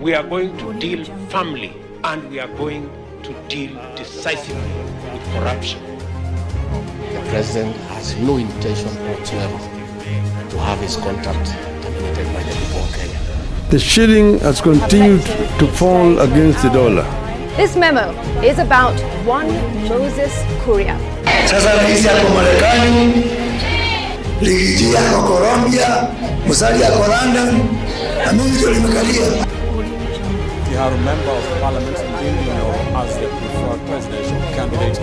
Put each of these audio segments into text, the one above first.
We are going to deal firmly and we are going to deal decisively with corruption. The president has no intention whatsoever to have his contract terminated by the people of Kenya. The shilling has continued to fall against the dollar. This memo is about one Moses Kuria. Sasa rais yako Marekani, ligiji yako Colombia, Musali yako London, na mimi ndio nimekalia. You have a member of parliament Odinga as the preferred presidential candidate.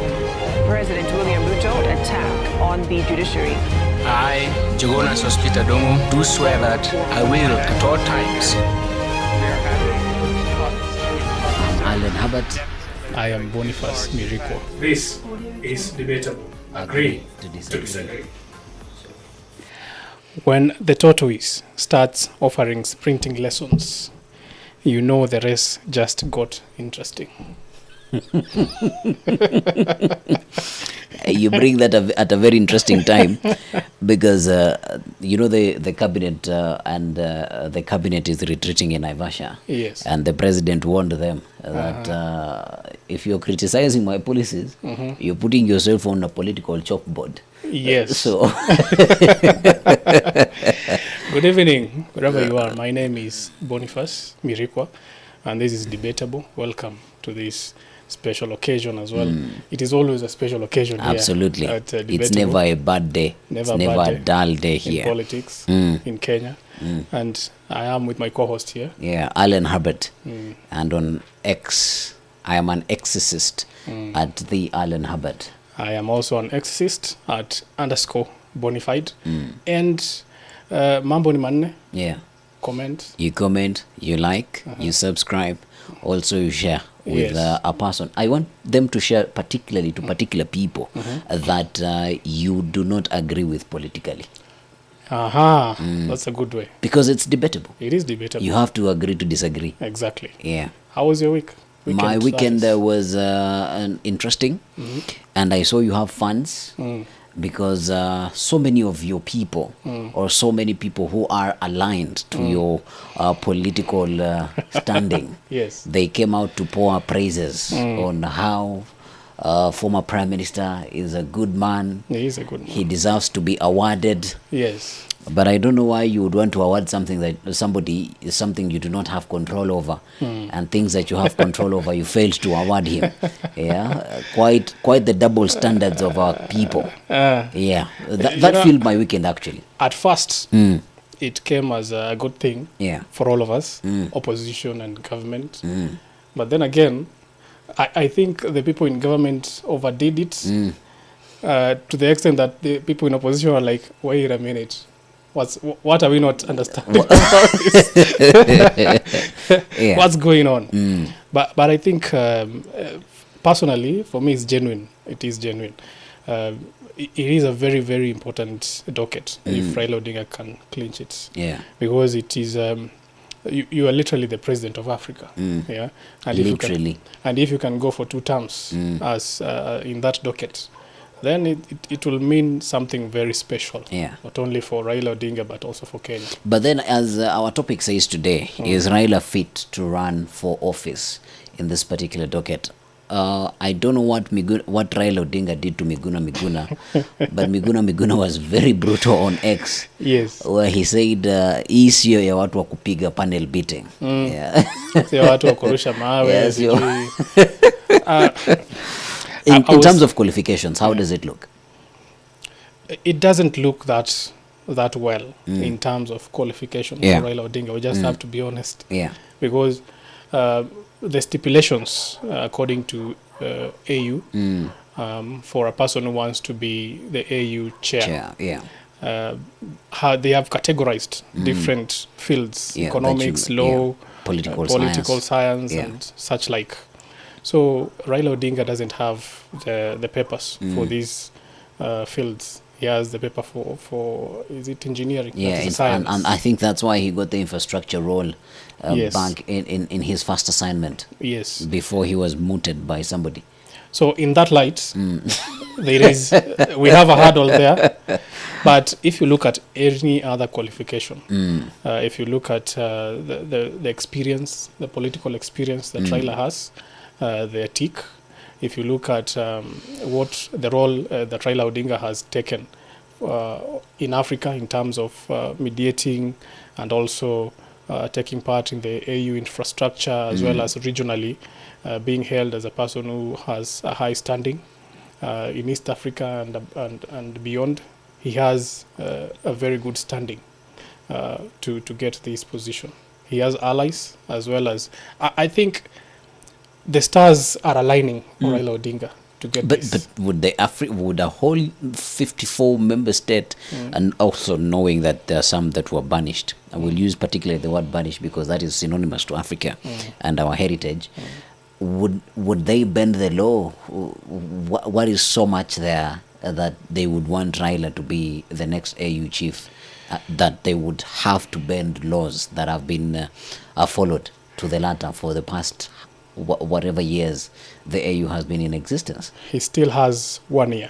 President William Ruto attack on the judiciary. I, Jonas Hospital Dongo, do swear that I will at all times. I'm Alan Hubbard. I am Boniface Miriko. This is Debatable. Agree to disagree. When the tortoise starts offering sprinting lessons, you know the race just got interesting. You bring that at a very interesting time because you know the cabinet and the cabinet is retreating in Naivasha. Yes. And the president warned them that if you're criticizing my policies, you're putting yourself on a political chalkboard. Yes. So good evening, wherever you are. My name is Boniface Miriko, and this is Debatable. Welcome to this special occasion as well. It is always a special occasion. Absolutely. Here at it's never a bad day. Never it's never a dull day in here. Politics in Kenya. And I am with my co-host here. Yeah, Alan Hubbard. And on X, I am an exorcist at the Alan Hubbard. I am also an exorcist at _bonified. And mambo ni manne. Yeah. Comment. You comment, you like, you subscribe, also you share with a person. I want them to share particularly to particular people that you do not agree with politically. That's a good way. Because it's debatable. It is debatable. You have to agree to disagree. Exactly. Yeah. How was your week? My weekend was interesting, and I saw you have funds because so many of your people or so many people who are aligned to your political standing, yes, they came out to pour praises on how former Prime Minister is a good man. He is a good man. He deserves to be awarded. Yes. But I don't know why you would want to award something that somebody is something you do not have control over, and things that you have control over, you failed to award him. Yeah, quite the double standards of our people. Yeah, that filled my weekend actually. At first, it came as a good thing. Yeah. For all of us, opposition and government. But then again, I think the people in government overdid it to the extent that the people in opposition are like, wait a minute. What are we not understanding about this? What's going on? But I think personally, for me, it's genuine. It is genuine. It is a very, very important docket if Raila Odinga can clinch it. Yeah. Because it is you are literally the president of Africa. Yeah. And literally. If you can go for 2 terms as in that docket, then it will mean something very special. Yeah. Not only for Raila Odinga, but also for Kenya. But then, as our topic says today, is Raila fit to run for office in this particular docket? I don't know what Raila Odinga did to Miguna, but Miguna was very brutal on X. Yes. Where he said, hii sio ya watu wa kupiga panel beating. Yeah. Sio watu wa kurusha mawe. Yes, in terms of qualifications, how does it look? It doesn't look that well in terms of qualifications for Raila Odinga. We just have to be honest. Yeah. Because the stipulations, according to AU, for a person who wants to be the AU chair, how they have categorized different fields, economics, law, political science and such like. So Raila Odinga doesn't have the papers for these fields. He has the paper for is it engineering? Yeah, and I think that's why he got the infrastructure role back in his first assignment. Yes. Before he was mooted by somebody. So in that light, there is we have a hurdle there. But if you look at any other qualification, if you look at the experience, the political experience that Raila has, the ethic, if you look at what the role that Raila Odinga has taken in Africa in terms of mediating and also taking part in the AU infrastructure as well as regionally, being hailed as a person who has a high standing in East Africa and beyond. He has a very good standing to get this position. He has allies as well as I think the stars are aligning for Raila Odinga to get this. But would a whole 54 member state, and also knowing that there are some that were banished, I will use particularly the word banished because that is synonymous to Africa and our heritage, would they bend the law? What is so much there that they would want Raila to be the next AU chief, that they would have to bend laws that have been followed to the latter for the past whatever years the AU has been in existence? He still has 1 year.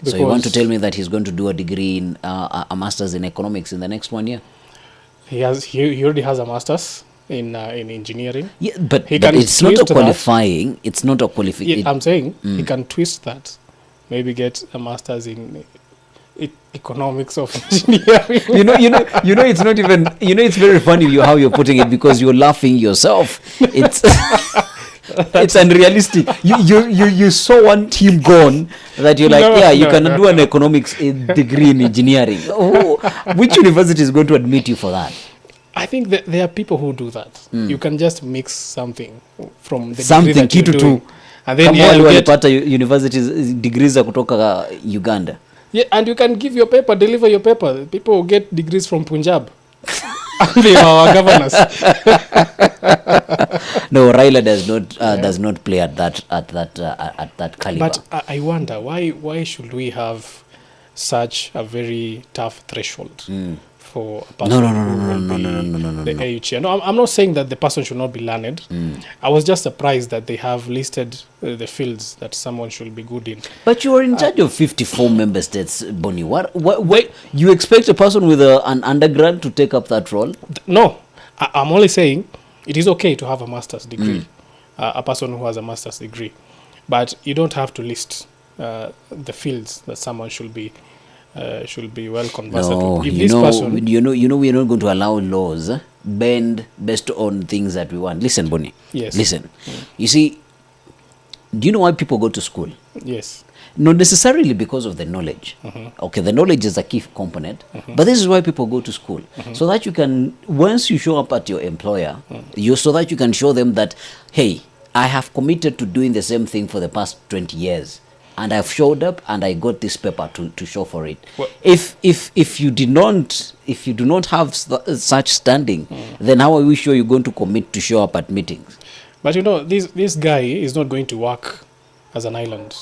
So you want to tell me that he's going to do a degree in a master's in economics in the next 1 year? He already has a master's in engineering. Yeah, but it's not a qualifying. That. It's not a qualification. Yeah, I'm saying he can twist that. Maybe get a master's in economics of engineering. It's not even. It's very funny how you're putting it because you're laughing yourself. It's it's unrealistic. You so want him gone that you're like, you can do an economics degree in engineering. Oh, which university is going to admit you for that? I think that there are people who do that. You can just mix something from the something degree that you're doing. And then walipata universities degrees za kutoka Uganda. Yeah, and you can give your paper, deliver your paper. People get degrees from Punjab. They are our governors. No, Raila does not play at that caliber. But I wonder why should we have such a very tough threshold for a person no. the AU chair? No, I'm not saying that the person should not be learned. I was just surprised that they have listed the fields that someone should be good in. But you are in charge of 54 member states, Bonnie. What you expect a person with an undergrad to take up that role? No, I'm only saying it is okay to have a master's degree, a person who has a master's degree, but you don't have to list the fields that someone should be well conversant with. If this person, we are not going to allow laws bend based on things that we want. Listen, Bonnie. Yes. Listen. You see, do you know why people go to school? Yes. Not necessarily because of the knowledge. Okay, the knowledge is a key component, but this is why people go to school. So that you can, once you show up at your employer, so that you can show them that, hey, I have committed to doing the same thing for the past 20 years. And I've showed up and I got this paper to show for it. Well, if you do not have such standing, then how are we sure you're going to commit to show up at meetings? But this guy is not going to work as an island.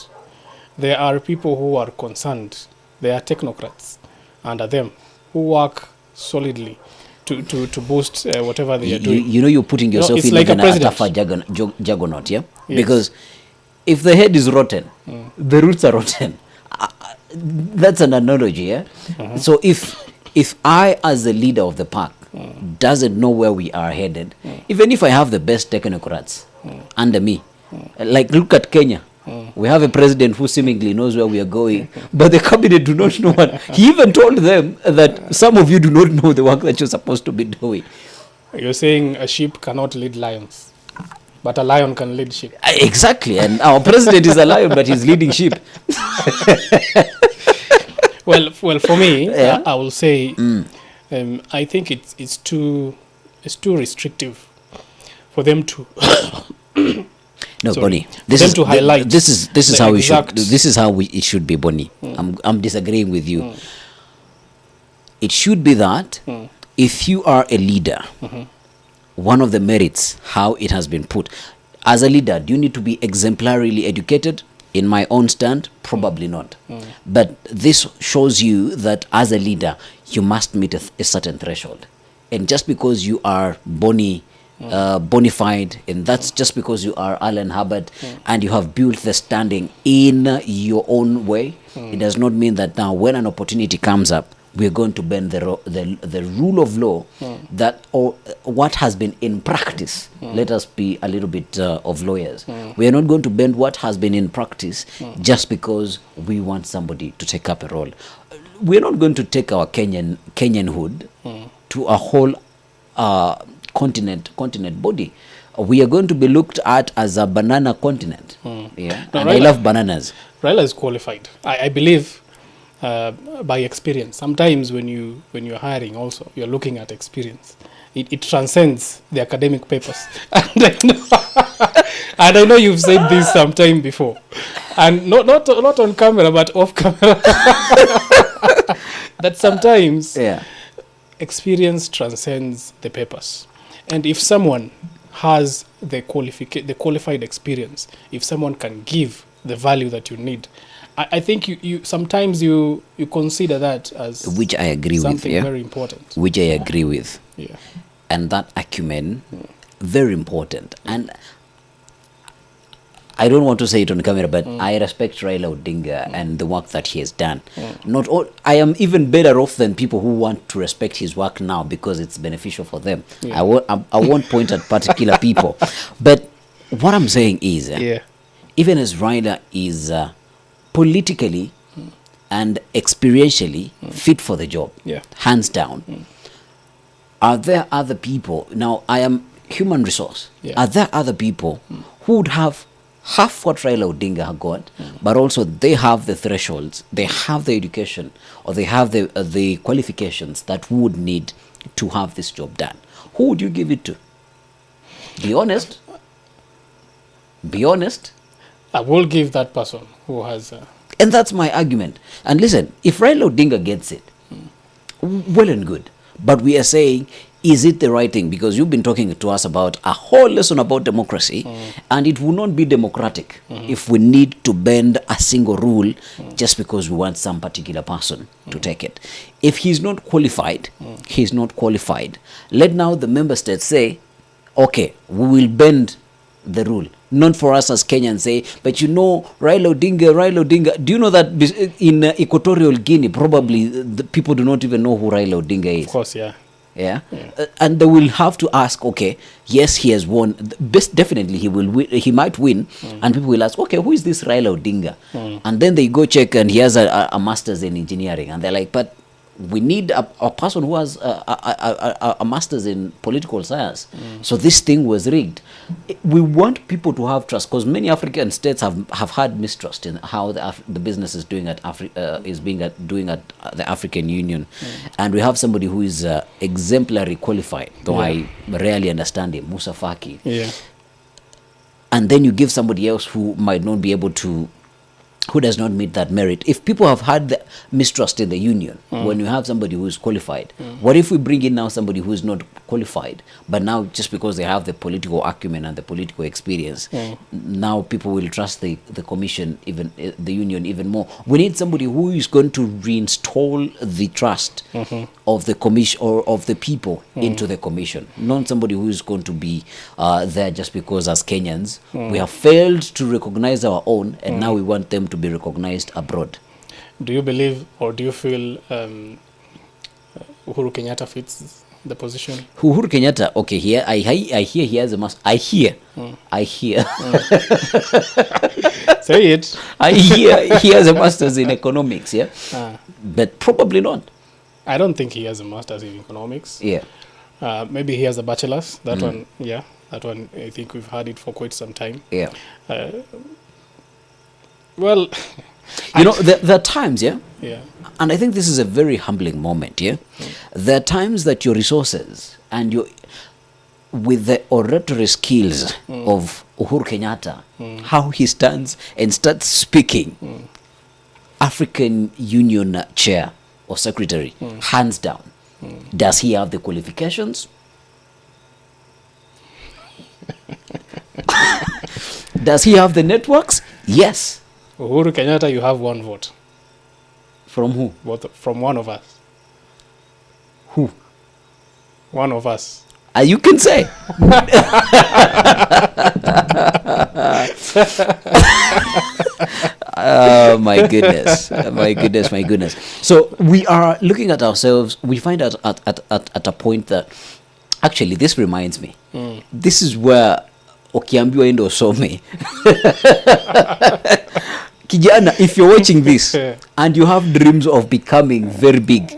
There are people who are concerned. There are technocrats under them who work solidly to boost whatever they are doing. You're putting yourself in like a tougher juggernaut, yeah? Yes. Because if the head is rotten, the roots are rotten. That's an analogy, yeah? So if I, as the leader of the park, doesn't know where we are headed, even if I have the best technocrats under me, like look at Kenya. We have a president who seemingly knows where we are going, but the cabinet do not know what. He even told them that some of you do not know the work that you're supposed to be doing. You're saying a sheep cannot lead lions, but a lion can lead sheep. Exactly, and our president is a lion, but he's leading sheep. Well, for me, I will say, I think it's too restrictive for them to. No, Bonnie. This is to highlight. This is how we should. This is how it should be, Bonnie. I'm disagreeing with you. It should be that if you are a leader, one of the merits, how it has been put, as a leader, do you need to be exemplarily educated? In my own stand, probably not. But this shows you that as a leader, you must meet a certain threshold. And just because you are Bonnie bona fide, and that's just because you are Alan Hubbard and you have built the standing in your own way. It does not mean that now when an opportunity comes up, we're going to bend the rule of law that, or what has been in practice. Let us be a little bit of lawyers. We are not going to bend what has been in practice just because we want somebody to take up a role. We're not going to take our Kenyanhood to a whole continent body. We are going to be looked at as a banana continent. Yeah, no, and Raila, I love bananas. Raila is qualified. I believe by experience. Sometimes when you're hiring, also you're looking at experience. It transcends the academic papers. And I know you've said this sometime before, and not on camera but off camera. That sometimes experience transcends the papers. And if someone has the qualified experience, if someone can give the value that you need, I think you sometimes you consider that as which I agree something with, very important. Which I agree with. Yeah. And that acumen, very important. And I don't want to say it on camera, but I respect Raila Odinga and the work that he has done. Not all, I am even better off than people who want to respect his work now because it's beneficial for them. I won't point at particular people. But what I'm saying is, even as Raila is politically and experientially fit for the job, hands down, are there other people, now I am human resource, are there other people who would have half what Raila Odinga got, but also they have the thresholds, they have the education, or they have the qualifications that would need to have this job done? Who would you give it to? Be honest. Be honest. I will give that person who has... And that's my argument. And listen, if Raila Odinga gets it, well and good. But we are saying, is it the right thing? Because you've been talking to us about a whole lesson about democracy, and it will not be democratic if we need to bend a single rule just because we want some particular person to take it. If he's not qualified, he's not qualified. Let now the member states say, okay, we will bend the rule. Not for us as Kenyans say, but you know, Raila Odinga. Do you know that in Equatorial Guinea, probably the people do not even know who Raila Odinga is? Of course, yeah. And they will have to ask, okay, yes, he has won. Definitely, he will win, he might win. And people will ask, okay, who is this Raila Odinga? And then they go check, and he has a master's in engineering. And they're like, but we need a person who has a master's in political science. So this thing was rigged. We want people to have trust, because many African states have had mistrust in how the business is doing at doing at the African Union. And we have somebody who is exemplary qualified, though I rarely understand him, Musa Faki. And then you give somebody else who might not be able to, who does not meet that merit. If people have had the mistrust in the union, when you have somebody who is qualified, what if we bring in now somebody who is not qualified, but now just because they have the political acumen and the political experience, now people will trust the commission, even the union, even more. We need somebody who is going to reinstall the trust of the commission or of the people into the commission, not somebody who is going to be there just because as Kenyans we have failed to recognize our own, and now we want them to be recognized abroad. Do you believe, or do you feel Uhuru Kenyatta fits the position? Uhuru Kenyatta, okay, here I hear he has a master. I hear. Say it. I hear he has a master's in economics, but probably not. I don't think he has a master's in economics. Maybe he has a bachelor's. That one, that one. I think we've had it for quite some time. Well, you know, there are times, and I think this is a very humbling moment, there are times that your resources and your, with the oratory skills of Uhuru Kenyatta, how he stands and starts speaking, African Union chair or secretary, hands down, does he have the qualifications? Does he have the networks? Yes. Uhuru Kenyatta, you have one vote. From who? From one of us. Who? One of us. You can say. My goodness. So we are looking at ourselves. We find out at a point that actually this reminds me. This is where Okiambiwa endo some. Kijana, if you're watching this and you have dreams of becoming very big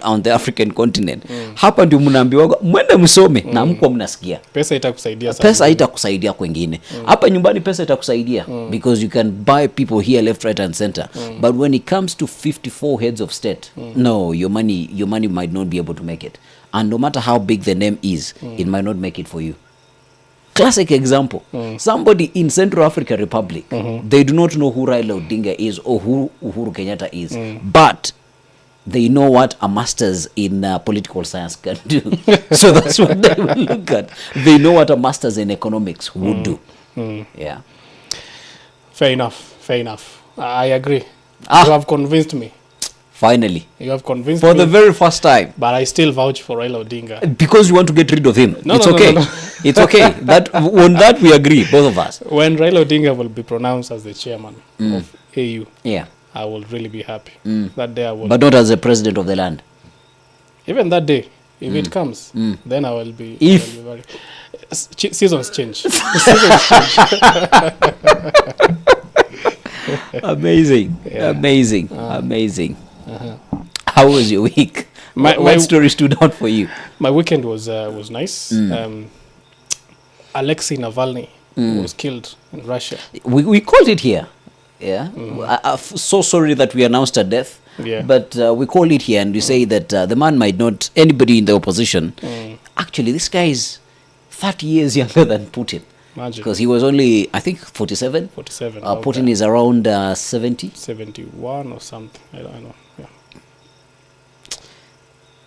on the African continent, hapa ndio mnaambiwa mwende msome na mko mnasikia. Pesa itakusaidia sana. Pesa itakusaidia kwingine. Hapa nyumbani pesa itakusaidia because you can buy people here left, right and center. But when it comes to 54 heads of state, no, your money might not be able to make it. And no matter how big the name is, it might not make it for you. Classic example. Somebody in Central African Republic, they do not know who Raila Odinga is or who Uhuru Kenyatta is, but they know what a master's in political science can do. So that's what they will look at. They know what a master's in economics would do. Yeah. Fair enough. I agree. You have convinced me. Finally. You have convinced me. For the very first time. But I still vouch for Raila Odinga. Because you want to get rid of him. No. It's okay. On that we agree, both of us. When Raila Odinga will be pronounced as the chairman of AU, I will really be happy. That day I will. But not as the president of the land. Even that day, if it comes, then I will be. Seasons change. Amazing. How was your week? What story stood out for you? My weekend was nice. Alexei Navalny was killed in Russia. We called it here. Yeah. I'm so sorry that we announced a death. Yeah. But we call it here and we say that the man might not, anybody in the opposition, actually this guy is 30 years younger than Putin. Because he was only, I think, 47. Putin is around 70. 71 or something. I don't know. Yeah.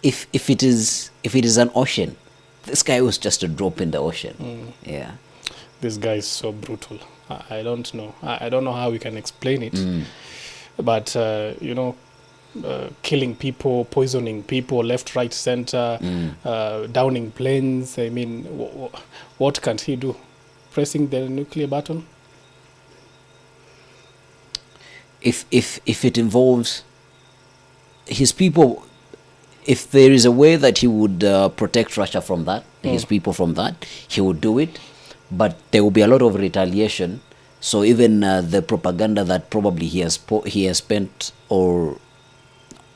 If it is an ocean, this guy was just a drop in the ocean. Yeah. This guy is so brutal. I don't know. I don't know how we can explain it. But killing people, poisoning people, left, right, center, downing planes. I mean, what can't he do? Pressing the nuclear button? If it involves his people, if there is a way that he would protect Russia from that, his people from that, he would do it. But there will be a lot of retaliation. So even the propaganda that probably he has spent or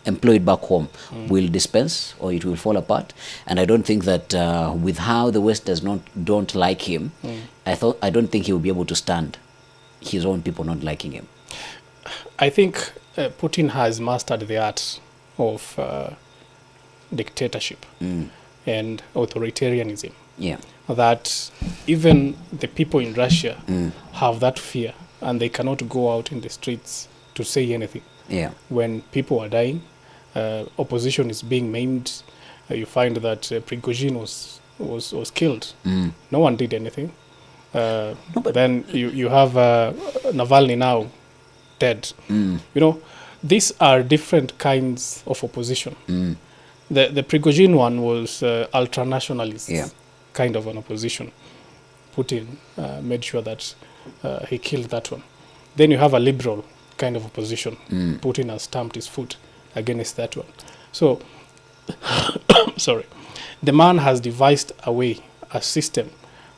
employed back home will dispense, or it will fall apart. And I don't think that with how the West don't like him, I don't think he will be able to stand his own people not liking him. I think Putin has mastered the art of dictatorship and authoritarianism. Yeah. That even the people in Russia have that fear, and they cannot go out in the streets to say anything. Yeah. When people are dying, opposition is being maimed. You find that Prigozhin was killed. No one did anything. But then you have Navalny now dead. These are different kinds of opposition. The Prigozhin one was ultra-nationalist kind of an opposition. Putin made sure that he killed that one. Then you have a liberal kind of opposition. Putin has stamped his foot against that one. So, sorry, the man has devised a system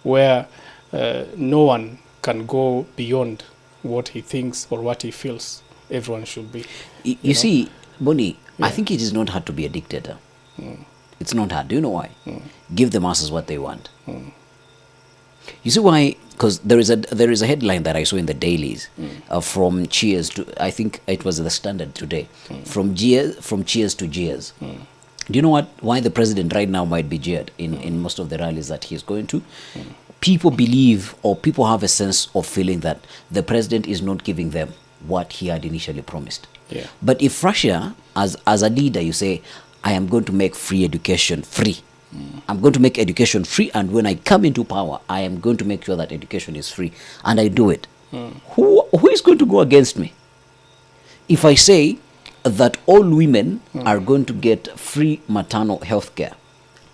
where no one can go beyond what he thinks or what he feels everyone should be. You see, Boni, I think it is not hard to be a dictator. It's not hard. Do you know why? Give the masses what they want. You see why? Because there is a headline that I saw in the dailies from cheers to, I think it was the Standard today, from cheers to jeers. Do you know why the president right now might be jeered in most of the rallies that he's going to? People believe, or people have a sense of feeling that the president is not giving them what he had initially promised. Yeah. But if Russia, as a leader, you say, I am going to make free education free. I'm going to make education free, and when I come into power, I am going to make sure that education is free, and I do it. Who is going to go against me? If I say that all women are going to get free maternal health care,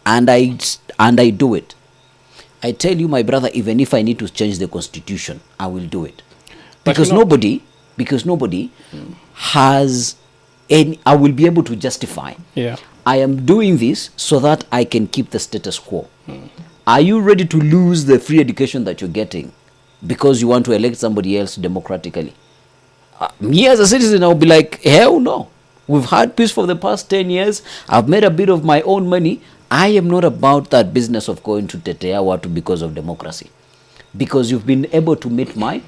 and I do it. I tell you, my brother, even if I need to change the constitution, I will do it. Because nobody has any, I will be able to justify. Yeah. I am doing this so that I can keep the status quo. Are you ready to lose the free education that you're getting because you want to elect somebody else democratically? Me as a citizen, I'll be like, hell no. We've had peace for the past 10 years. I've made a bit of my own money. I am not about that business of going to Tetea Watu because of democracy. Because you've been able to meet my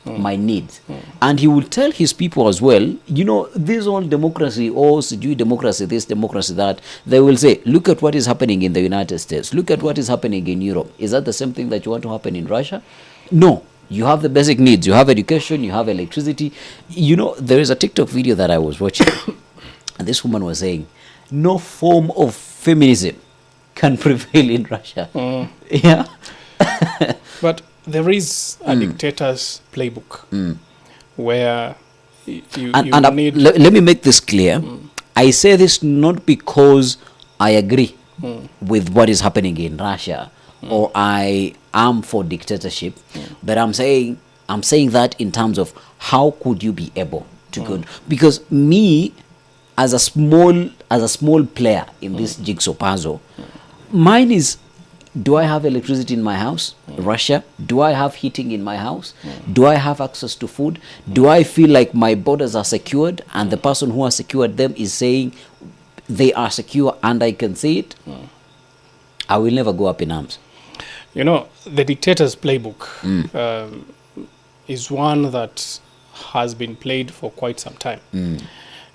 needs. And he will tell his people as well, you know, this whole democracy, democracy, this, democracy, that, they will say, look at what is happening in the United States. Look at what is happening in Europe. Is that the same thing that you want to happen in Russia? No. You have the basic needs. You have education, you have electricity. You know, there is a TikTok video that I was watching. And this woman was saying, no form of feminism can prevail in Russia. Yeah. But there is a dictator's playbook where let me make this clear. I say this not because I agree with what is happening in Russia or I am for dictatorship, but I'm saying that in terms of how could you be able to go, because me as a small player in this jigsaw puzzle, mine is, do I have electricity in my house? Russia. Do I have heating in my house? Do I have access to food? Do I feel like my borders are secured and the person who has secured them is saying they are secure and I can see it? I will never go up in arms. You know, the dictator's playbook is one that has been played for quite some time.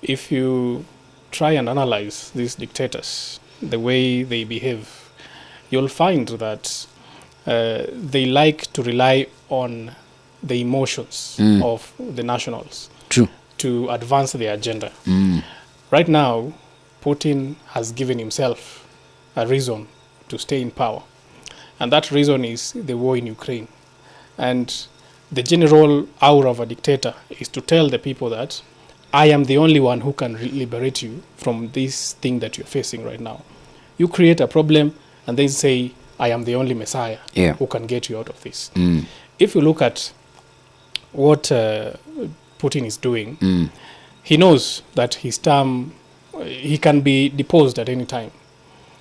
If you try and analyze these dictators, the way they behave, you'll find that they like to rely on the emotions of the nationals to advance their agenda. Right now, Putin has given himself a reason to stay in power. And that reason is the war in Ukraine. And the general aura of a dictator is to tell the people that I am the only one who can liberate you from this thing that you're facing right now. You create a problem and then say, I am the only messiah who can get you out of this. If you look at what Putin is doing, he knows that his term, he can be deposed at any time.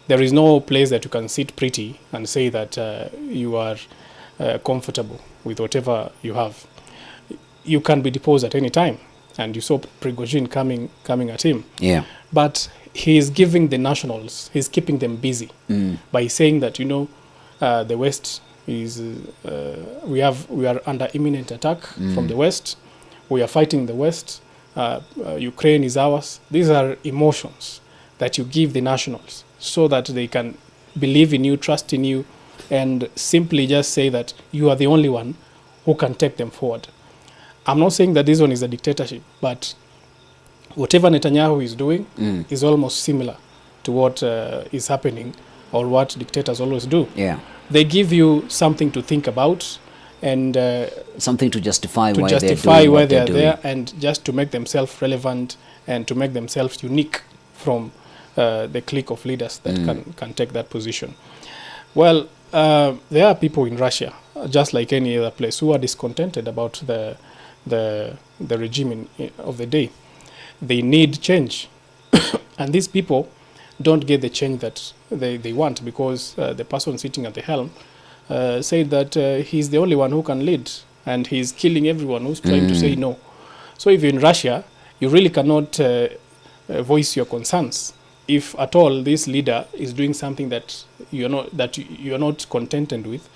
There is no place that you can sit pretty and say that you are comfortable with whatever you have. You can be deposed at any time. And you saw Prigozhin coming at him. Yeah. But he is giving the nationals, he's keeping them busy by saying that, you know, the West is, we are under imminent attack from the West. We are fighting the West. Ukraine is ours. These are emotions that you give the nationals so that they can believe in you, trust in you, and simply just say that you are the only one who can take them forward. I'm not saying that this one is a dictatorship, but whatever Netanyahu is doing is almost similar to what is happening or what dictators always do. Yeah. They give you something to think about and something to justify why they're there, and just to make themselves relevant and to make themselves unique from the clique of leaders that can take that position. Well, there are people in Russia, just like any other place, who are discontented about the regime of the day. They need change. And these people don't get the change that they want because the person sitting at the helm said that he's the only one who can lead and he's killing everyone who's trying to say no. So if you're in Russia, you really cannot voice your concerns. If at all this leader is doing something that you're not contented with,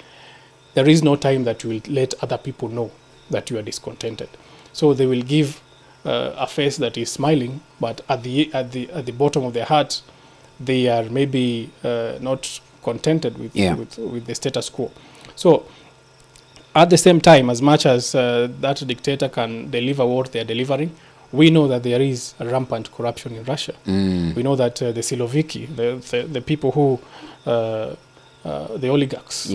there is no time that you will let other people know that you are discontented. So they will give a face that is smiling, but at the bottom of their heart, they are maybe not contented with the status quo. So at the same time, as much as that dictator can deliver what they are delivering, we know that there is rampant corruption in Russia. We know that the Siloviki, the people who, the oligarchs,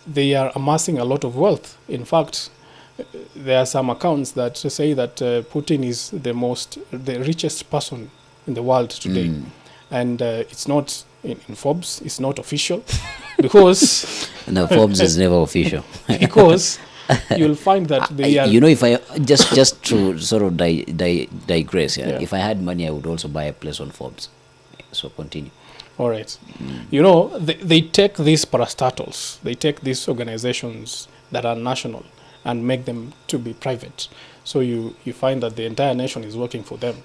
they are amassing a lot of wealth. In fact, there are some accounts that say that Putin is the richest person in the world today. And it's not in Forbes. It's not official because no, Forbes is never official. Because you'll find that they are. You know, if I just to sort of digress, if I had money, I would also buy a place on Forbes. So continue. All right. You know, they take these parastatals, they take these organizations that are national and make them to be private. So you find that the entire nation is working for them.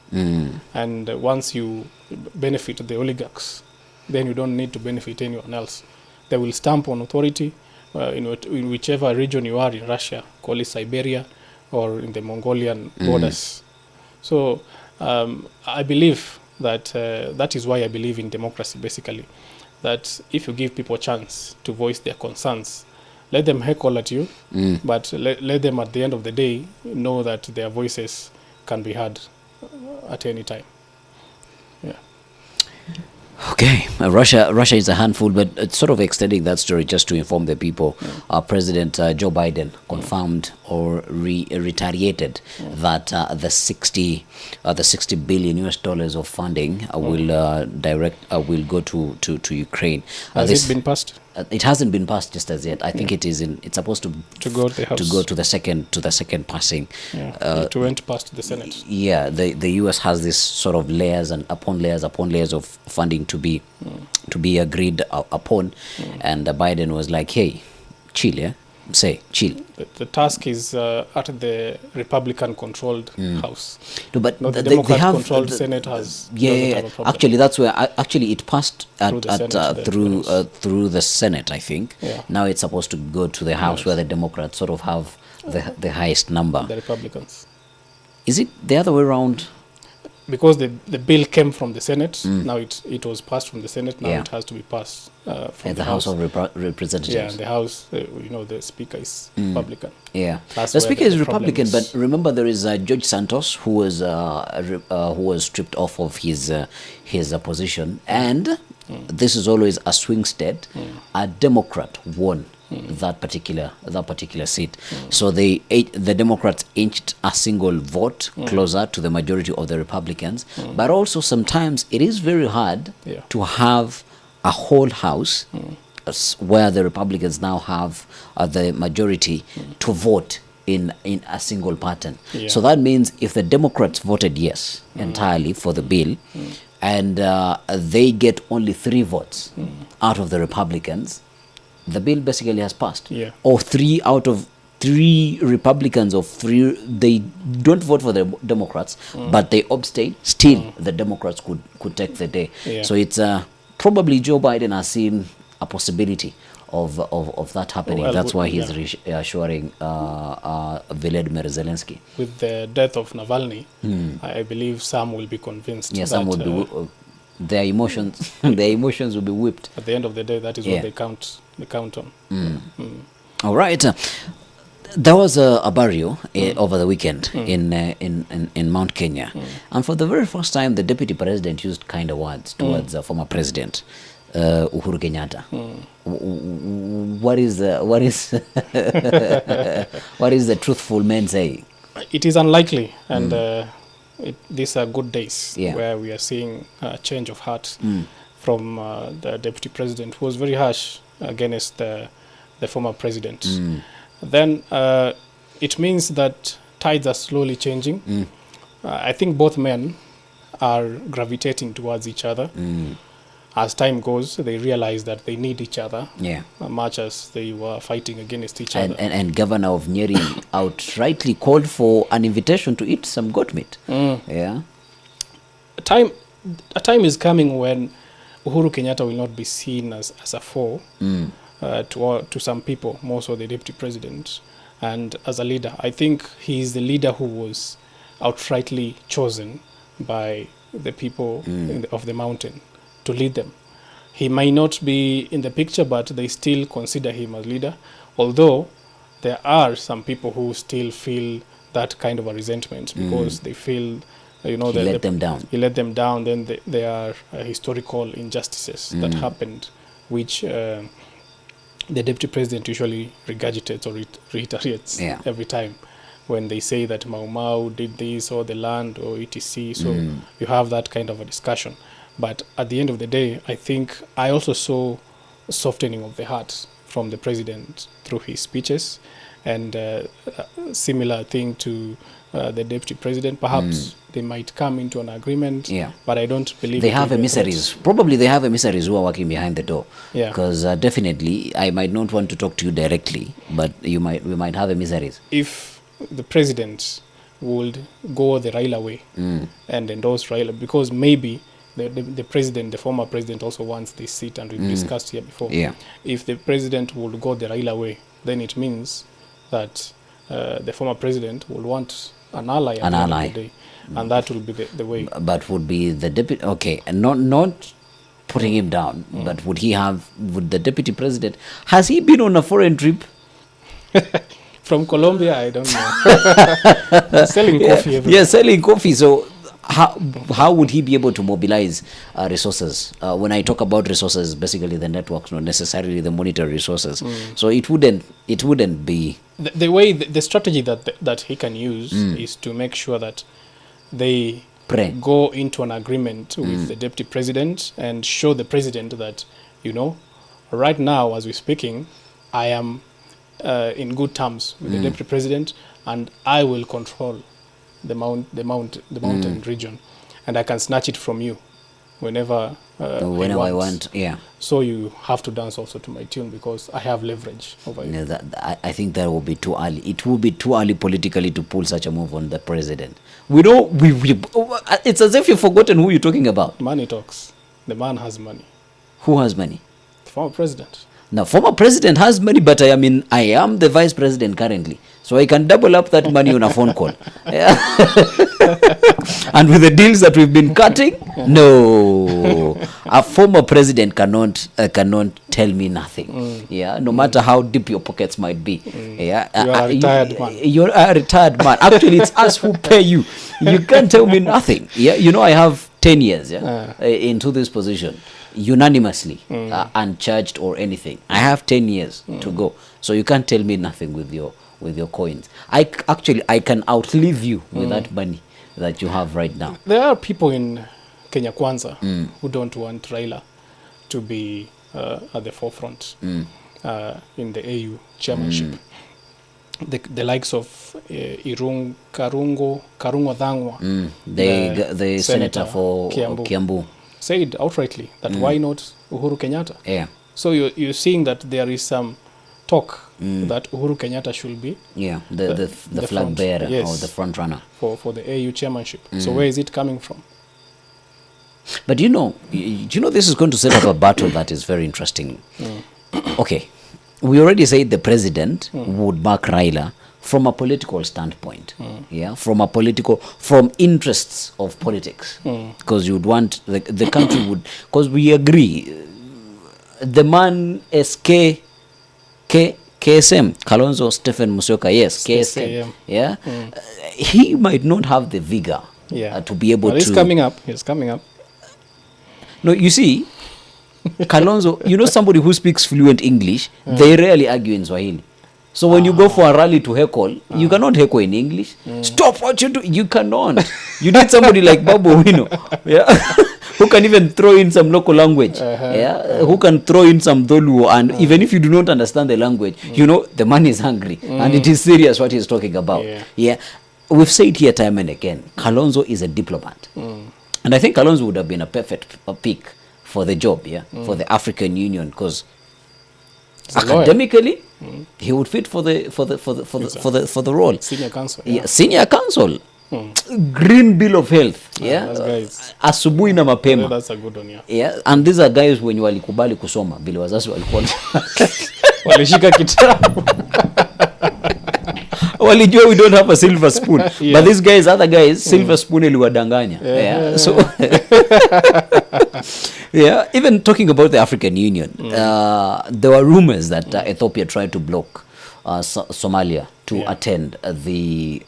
And once you benefit the oligarchs, then you don't need to benefit anyone else. They will stamp on authority in whichever region you are in Russia, call it Siberia, or in the Mongolian borders. So I believe that that is why I believe in democracy, basically. That if you give people a chance to voice their concerns, let them heckle at you, but let them at the end of the day know that their voices can be heard at any time. Yeah. Okay, Russia is a handful, but sort of extending that story just to inform the people. President Joe Biden confirmed or reiterated that the $60 billion of funding will go to Ukraine. Has it been passed? It hasn't been passed just as yet. I think it is in. It's supposed to go to the House. To go to the second passing. It went past the Senate. Yeah, the U.S. has this sort of layers upon layers of funding to be agreed upon, and Biden was like, "Hey, chill, yeah." Say chill. The task is at the Republican-controlled House. No, but the Democrat-controlled Senate has. Yeah. Actually, that's where it passed through the Senate. I think. Yeah. Now it's supposed to go to the House, where the Democrats sort of have the highest number. The Republicans. Is it the other way around? Because the bill came from the Senate, now it was passed from the Senate. Now it has to be passed from the House of Representatives. Yeah, and the House, the Speaker is Republican. Yeah, the Speaker is Republican, but remember there is George Santos who was stripped off of his position, and this is always a swing state. A Democrat won that particular seat. So the Democrats inched a single vote closer to the majority of the Republicans. But also sometimes it is very hard to have a whole house where the Republicans now have the majority to vote in a single pattern. So that means if the Democrats voted yes entirely for the bill, and they get only 3 votes out of the Republicans, the bill basically has passed. Or 3 out of 3 Republicans of 3, they don't vote for the Democrats, but they abstain. Still, the Democrats could take the day. So it's probably Joe Biden has seen a possibility of that happening. That's why he's reassuring Volodymyr Zelensky. With the death of Navalny, I believe some will be convinced. Yeah, some will be. Their emotions will be whipped. At the end of the day, that is what they count on. All right. There was a burial over the weekend in Mount Kenya, and for the very first time, the deputy president used kind of words towards former president Uhuru Kenyatta. What is the truthful man saying? It is unlikely, and these are good days where we are seeing a change of heart from the deputy president, who was very harsh against the former president. Then it means that tides are slowly changing. I think both men are gravitating towards each other. As time goes, they realize that they need each other, much as they were fighting against each other. And Governor of Nyeri outrightly called for an invitation to eat some goat meat. Yeah. A time is coming when Uhuru Kenyatta will not be seen as a foe to some people, more so the deputy president, and as a leader. I think he is the leader who was outrightly chosen by the people of the mountain to lead them. He might not be in the picture, but they still consider him as leader, although there are some people who still feel that kind of a resentment because they feel he let them down. He let them down. Then there are historical injustices that happened, which the deputy president usually regurgitates or reiterates every time when they say that Mau Mau did this or the land or etc. So you have that kind of a discussion. But at the end of the day, I think I also saw softening of the heart from the president through his speeches, and similar thing to the deputy president. Perhaps they might come into an agreement, but I don't believe they have emissaries. Probably they have emissaries who are working behind the door. Because definitely, I might not want to talk to you directly, but we might have emissaries. If the president would go the Raila way and endorse Raila, because maybe the president, the former president, also wants this seat, and we've discussed here before. If the president would go the Raila way, then it means that the former president will want an ally at the end of the day, and that will be the way. But would be the deputy? Okay, and not putting him down, but would the deputy president, has he been on a foreign trip? From Colombia, I don't know. Selling coffee everywhere. Yeah, selling coffee. So how would he be able to mobilize resources? When I talk about resources, basically the networks, not necessarily the monetary resources. So it wouldn't be the way the strategy that he can use is to make sure that they go into an agreement with the deputy president and show the president that, right now as we're speaking, I am in good terms with the deputy president, and I will control the mountain region, and I can snatch it from you whenever I want. So you have to dance also to my tune, because I have leverage over you. I think that will be too early. It will be too early politically to pull such a move on the president. It's as if you've forgotten who you're talking about. Money talks. The man has money. Who has money? The former president. Now, former president has money, but I am the vice president currently. So I can double up that money on a phone call. And with the deals that we've been cutting, no. A former president cannot tell me nothing. No matter how deep your pockets might be. You are a retired man. You're a retired man. Actually, it's us who pay you. You can't tell me nothing. I have 10 years into this position. Unanimously, uncharged or anything. I have 10 years to go, so you can't tell me nothing with your coins. I can outlive you with that money that you have right now. There are people in Kenya Kwanza who don't want Raila to be at the forefront in the AU chairmanship. The likes of Karungo Thangwa, the senator for Kiambu. Said outrightly that why not Uhuru Kenyatta? So you're seeing that there is some talk that Uhuru Kenyatta should be the flag bearer or the front runner for the AU chairmanship. So where is it coming from? But this is going to set up a battle that is very interesting. Okay, we already said the president would back Raila from a political standpoint, from interests of politics, because you'd want the country would, because we agree, the man is KSM, Kalonzo Stephen Musyoka, yes, KSM, he might not have the vigor to be able to. He's coming up. No, you see, Kalonzo, somebody who speaks fluent English, they rarely argue in Swahili. So when you go for a rally to heckle, you cannot heckle in English. Stop what you do. You cannot. You need somebody like Babu Wino, who can even throw in some local language, who can throw in some Doluo, and even if you do not understand the language, the man is hungry and it is serious what he's talking about. We've said here time and again, Kalonzo is a diplomat, and I think Kalonzo would have been a perfect pick for the job, for the African Union, because academically, he would fit for the role. Senior counsel. Senior counsel. Green bill of health. Asubuhi na mapema. That's a good one. And these are guys when walikubali kusoma vile wazazi walikuwa walishika kitabu. Walijua we don't have a silver spoon. But these guys, other guys, silver spoon iliwadanganya. So even talking about the African Union, there were rumors that Ethiopia tried to block Somalia to attend the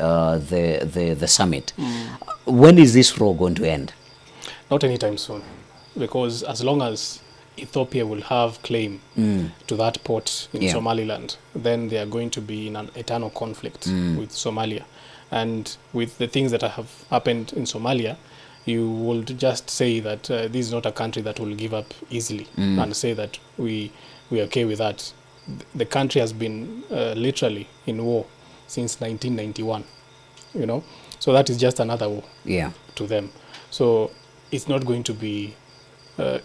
summit. When is this row going to end? Not anytime soon, because as long as Ethiopia will have claim to that port in Somaliland, then they are going to be in an eternal conflict with Somalia. And with the things that have happened in Somalia, you would just say that this is not a country that will give up easily and say that we are okay with that. The country has been literally in war since 1991, you know. So that is just another war to them. So it's not going to be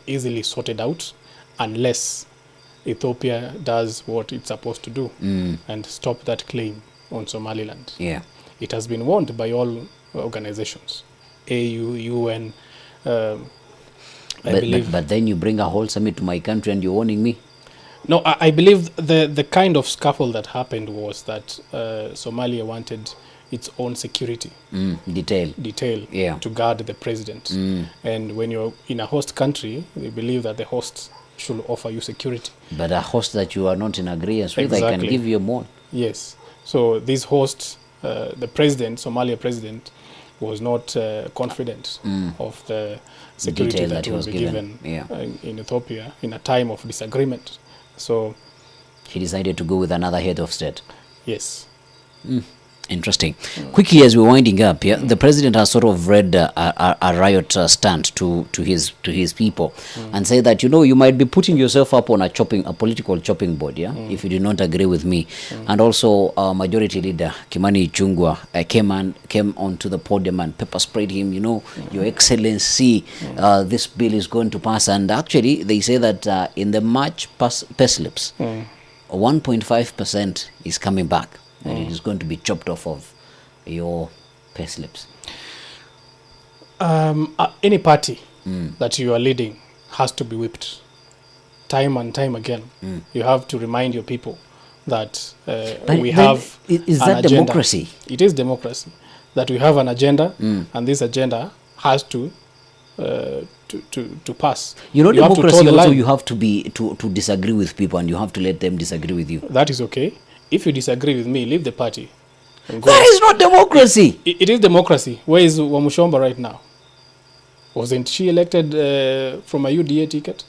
easily sorted out unless Ethiopia does what it's supposed to do and stop that claim on Somaliland. Yeah. It has been warned by all organizations, AU, UN. But then you bring a whole summit to my country and you're warning me? No, I believe the kind of scuffle that happened was that Somalia wanted its own security detail to guard the president. And when you're in a host country, they believe that the host should offer you security. But a host that you are not in agreement with, I can give you more. Yes. So this host, the president, Somalia president, was not confident of the security that will be given in Ethiopia in a time of disagreement. So he decided to go with another head of state. Yes. Interesting. Quickly, as we're winding up, the president has sort of read a riot stunt to his people and say that, you know, you might be putting yourself up on a political chopping board, if you do not agree with me. And also, Majority Leader Kimani Ichung'wah came onto the podium and pepper sprayed him. You know, Your Excellency, this bill is going to pass. And actually, they say that in the March pay slips, 1.5% is coming back. And it is going to be chopped off of your pay slips. Any party that you are leading has to be whipped time and time again. You have to remind your people that we have is an that agenda. Democracy? It is democracy. That we have an agenda, and this agenda has to pass. You know, democracy also line. You have to be to disagree with people, and you have to let them disagree with you. That is okay. If you disagree with me, leave the party. That is not democracy. It is democracy. Where is Wamushomba right now? Wasn't she elected from a UDA ticket?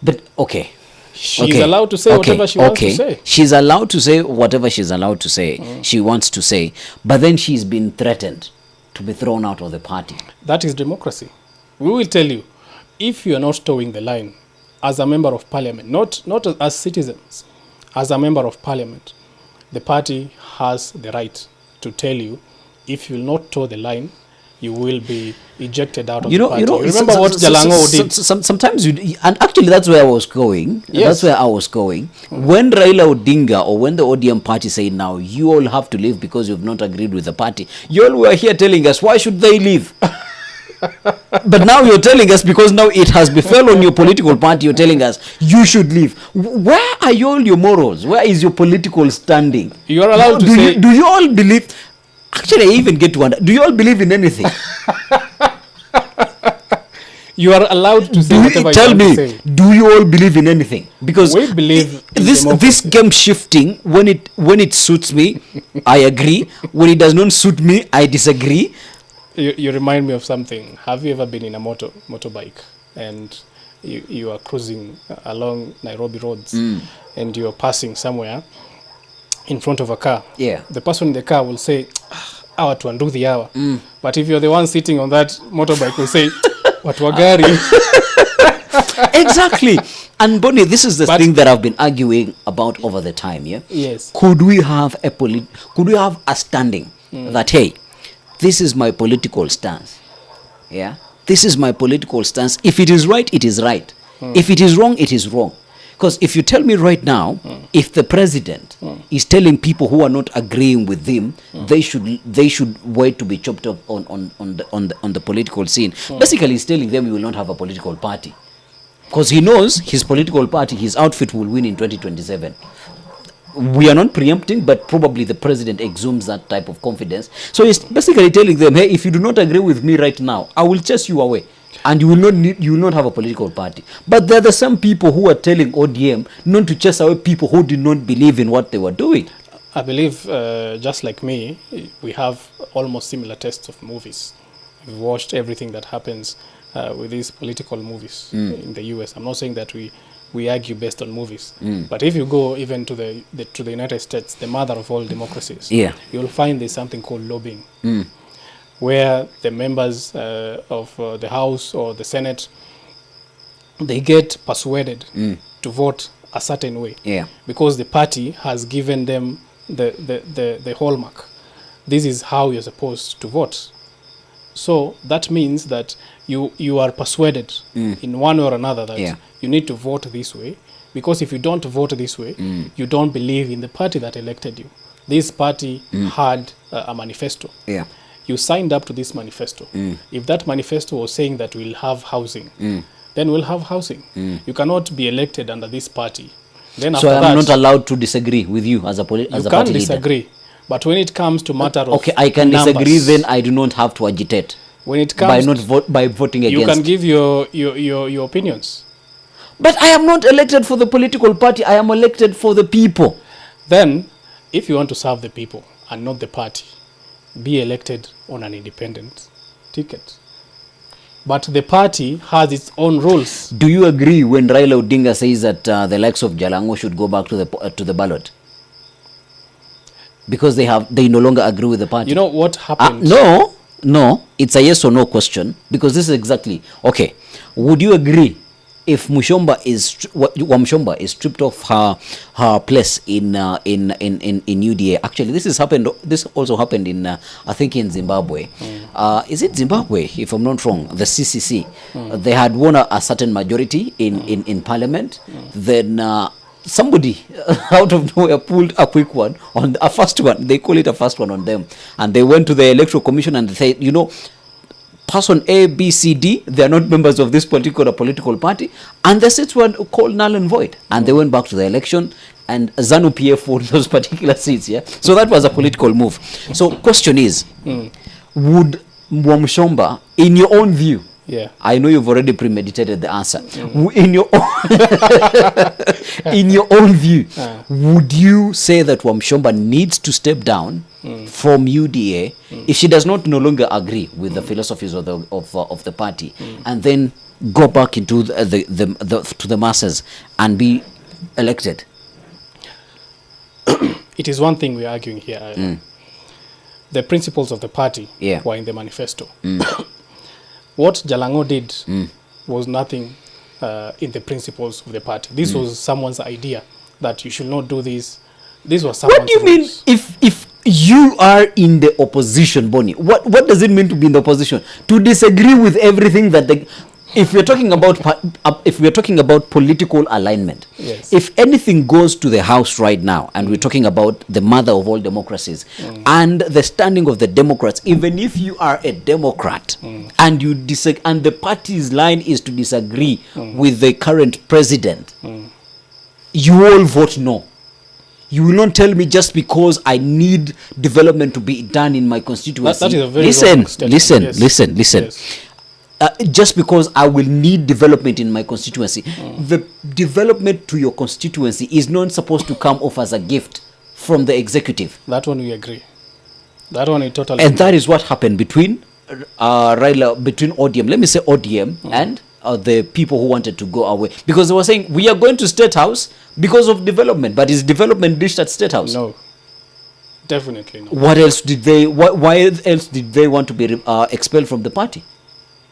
But okay. She's allowed to say whatever she wants to say. She's allowed to say whatever she's allowed to say. She wants to say. But then she's been threatened to be thrown out of the party. That is democracy. We will tell you, if you are not towing the line as a member of parliament, not as citizens, as a member of parliament, the party has the right to tell you, if you will not toe the line, you will be ejected out of the party. Remember what Jalango did? Sometimes and actually that's where I was going. Yes. That's where I was going. When Raila Odinga or when the ODM party said, now you all have to leave because you've not agreed with the party, you all were here telling us, why should they leave? But now you're telling us, because now it has befell on your political party, you're telling us you should leave. Where are all your morals? Where is your political standing? You are allowed to say... Do you all believe... Actually, I even get to wonder, do you all believe in anything? You are allowed to say whatever you want to say. Do you all believe in anything? Because we believe this game shifting, when it suits me, I agree. When it does not suit me, I disagree. You remind me of something. Have you ever been in a motorbike and you are cruising along Nairobi roads and you are passing somewhere in front of a car? Yeah. The person in the car will say, hour to undo the hour. But if you're the one sitting on that motorbike, will say, what wagari? Exactly. And Bonnie, this is the thing that I've been arguing about over the time. Yeah. Yes. Could we have a standing that, hey, this is my political stance. Yeah. This is my political stance. If it is right, it is right. If it is wrong, it is wrong. Because if you tell me right now, if the president is telling people who are not agreeing with him, they should wait to be chopped up on the political scene. Basically, he's telling them you will not have a political party. Because he knows his political party, his outfit will win in 2027. We are not preempting, but probably the president exhumes that type of confidence. So he's basically telling them, hey, if you do not agree with me right now, I will chase you away. And you will not have a political party. But there are the same people who are telling ODM not to chase away people who did not believe in what they were doing. I believe, just like me, we have almost similar tastes of movies. We've watched everything that happens with these political movies in the US. I'm not saying that we argue based on movies. But if you go even to the United States, the mother of all democracies, you'll find there's something called lobbying. where the members of the House or the Senate, they get persuaded to vote a certain way, because the party has given them the hallmark. This is how you're supposed to vote. So that means that you are persuaded in one way or another that you need to vote this way, because if you don't vote this way, you don't believe in the party that elected you. This party had a manifesto. You signed up to this manifesto. If that manifesto was saying that we'll have housing, then we'll have housing. You cannot be elected under this party. Then so I'm not allowed to disagree with you as a party leader. You can disagree. But when it comes to matter of okay, I can numbers, disagree, then I do not have to agitate. When it comes by voting against. You can give your opinions. But I am not elected for the political party. I am elected for the people. Then, if you want to serve the people and not the party, be elected on an independent ticket. But the party has its own rules. Do you agree when Raila Odinga says that the likes of Jalango should go back to the ballot? Because they no longer agree with the party. You know what happened? No, it's a yes or no question, because this is exactly okay. Would you agree if Wamshomba is stripped off her place in UDA? Actually, this also happened in I think in Zimbabwe. Is it Zimbabwe, if I'm not wrong? The CCC, they had won a certain majority in parliament. Then somebody out of nowhere pulled a quick one on a first one. They call it a first one on them, and they went to the Electoral Commission and they said, you know, person A, B, C, D, they are not members of this particular political party, and the seats were called null and void, and they went back to the election, and ZANU-PF won those particular seats. So that was a political move. So question is, would Wamshomba, in your own view, I know you've already premeditated the answer. In your own view, would you say that Wamshomba needs to step down from UDA if she does not no longer agree with the philosophies of the party, and then go back into to the masses and be elected? It is one thing we're arguing here. The principles of the party were in the manifesto. What Jalango did was nothing in the principles of the party. This was someone's idea that you should not do this. This was someone's What do you mean if you are in the opposition, Bonnie? What does it mean to be in the opposition? To disagree with everything that if we're talking about political alignment, if anything goes to the House right now, and we're talking about the mother of all democracies and the standing of the Democrats, even if you are a Democrat and you disagree, and the party's line is to disagree with the current president, you all vote no. You will not tell me just because I need development to be done in my constituency. That is a very wrong statement. Listen. Just because I will need development in my constituency, the development to your constituency is not supposed to come off as a gift from the executive. That one we agree. That one we totally agree. That is what happened between Raila, between ODM, let me say ODM, and the people who wanted to go away. Because they were saying, we are going to State House because of development. But is development reached at State House? No. Definitely not. What else did they, why else did they want to be expelled from the party?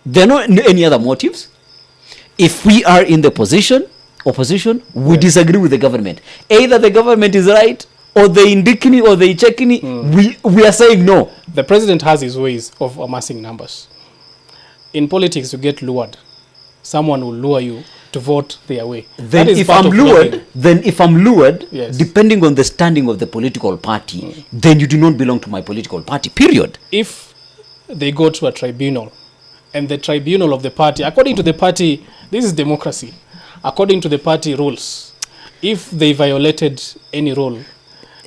There are not any other motives. If we are in the opposition, we disagree with the government. Either the government is right, or the indicini, or the chekini, we are saying no. The president has his ways of amassing numbers. In politics, you get lured. Someone will lure you to vote their way. Then if I'm lured, depending on the standing of the political party, then you do not belong to my political party, period. If they go to a tribunal, and the tribunal of the party, according to the party, this is democracy, according to the party rules, if they violated any rule,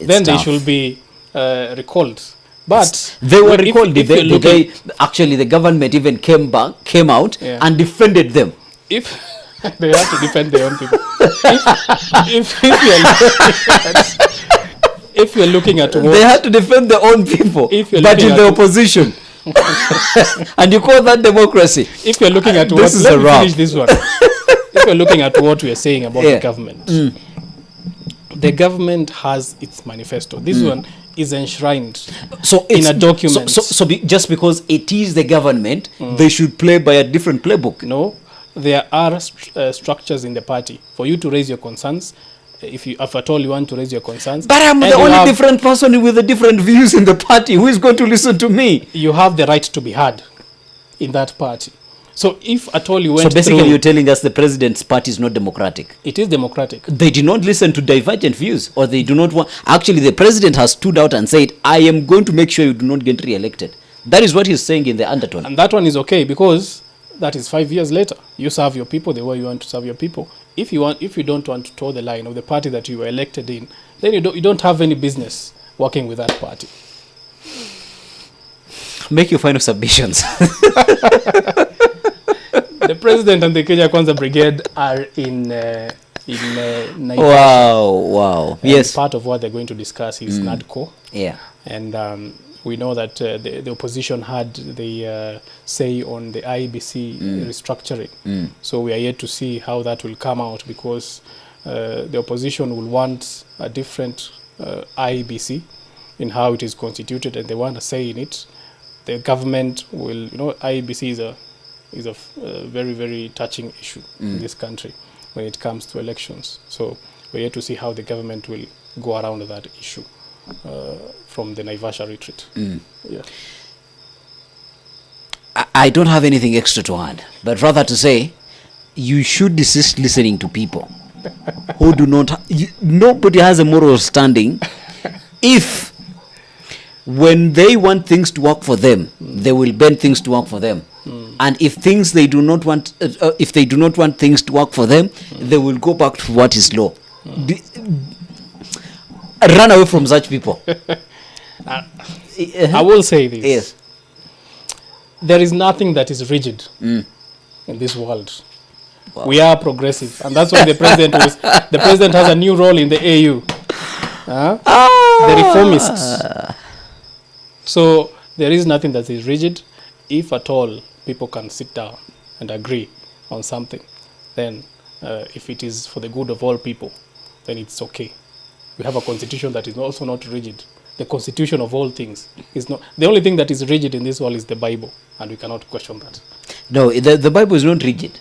then they should be recalled. But they were recalled. Actually, the government even came out and defended them. If they have to defend their own people. If you're looking at what, they had to defend their own people, but in the opposition. And you call that democracy? If you're looking at what, let me finish this one. If you're looking at what we are saying about the government, the government has its manifesto. This one is enshrined so in a document. Just because it is the government, they should play by a different playbook. No, there are structures in the party for you to raise your concerns. If at all you want to raise your concerns. But I'm the only different person with the different views in the party. Who is going to listen to me? You have the right to be heard in that party. So if at all you went So basically you're telling us the president's party is not democratic. It is democratic. They do not listen to divergent views, or they do not want... Actually, the president has stood out and said, I am going to make sure you do not get re-elected. That is what he's saying in the undertone. And that one is okay because that is 5 years later. You serve your people the way you want to serve your people. If you don't want to toe the line of the party that you were elected in, then you don't have any business working with that party. Make your final submissions. The president and the Kenya Kwanza Brigade are in Naivasha. Wow. And yes. Part of what they're going to discuss is NADCO. Yeah. And we know that the opposition had the say on the IEBC restructuring. So we are yet to see how that will come out, because the opposition will want a different IEBC in how it is constituted, and they want a say in it. The government will, IEBC is a very, very touching issue in this country when it comes to elections. So we're yet to see how the government will go around that issue from the Naivasha retreat. Yeah. I don't have anything extra to add, but rather to say you should desist listening to people who do not... nobody has a moral standing if when they want things to work for them, they will bend things to work for them. And if they do not want things to work for them, they will go back to what is law. Run away from such people. I will say this. Yes. There is nothing that is rigid in this world. Wow. We are progressive, and that's why the president has a new role in the AU. The reformists. So there is nothing that is rigid. If at all people can sit down and agree on something, then if it is for the good of all people, then it's okay. We have a constitution that is also not rigid. The constitution of all things is not... The only thing that is rigid in this world is the Bible, and we cannot question that. No, the Bible is not rigid,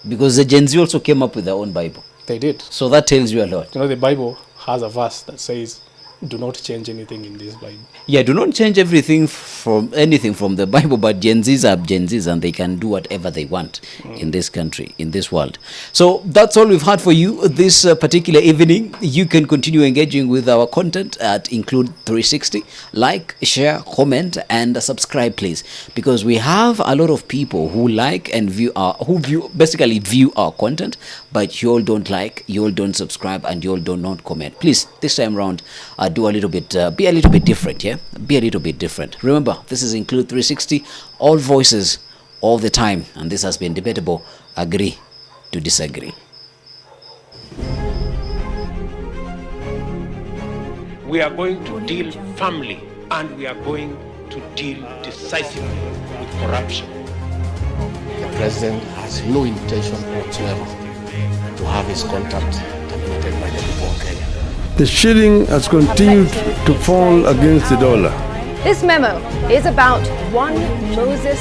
because the Gen Z also came up with their own Bible. They did. So that tells you a lot. The Bible has a verse that says, do not change anything in this Bible. Yeah, do not change anything from the Bible, but Gen Zs are Gen Zs, and they can do whatever they want in this country, in this world. So that's all we've had for you this particular evening. You can continue engaging with our content at Include 360. Like, share, comment, and subscribe, please, because we have a lot of people who like and view our content, but you all don't like, you all don't subscribe, and you all do not comment. Please, this time around, do a little bit, be a little bit different, yeah? Be a little bit different. Remember, this is Include 360, all voices, all the time, and this has been Debatable. Agree to disagree. We are going to deal firmly, and we are going to deal decisively with corruption. The president has no intention whatsoever to have his contract terminated by the people of Kenya. The shilling has continued to fall against the dollar. This memo is about one Moses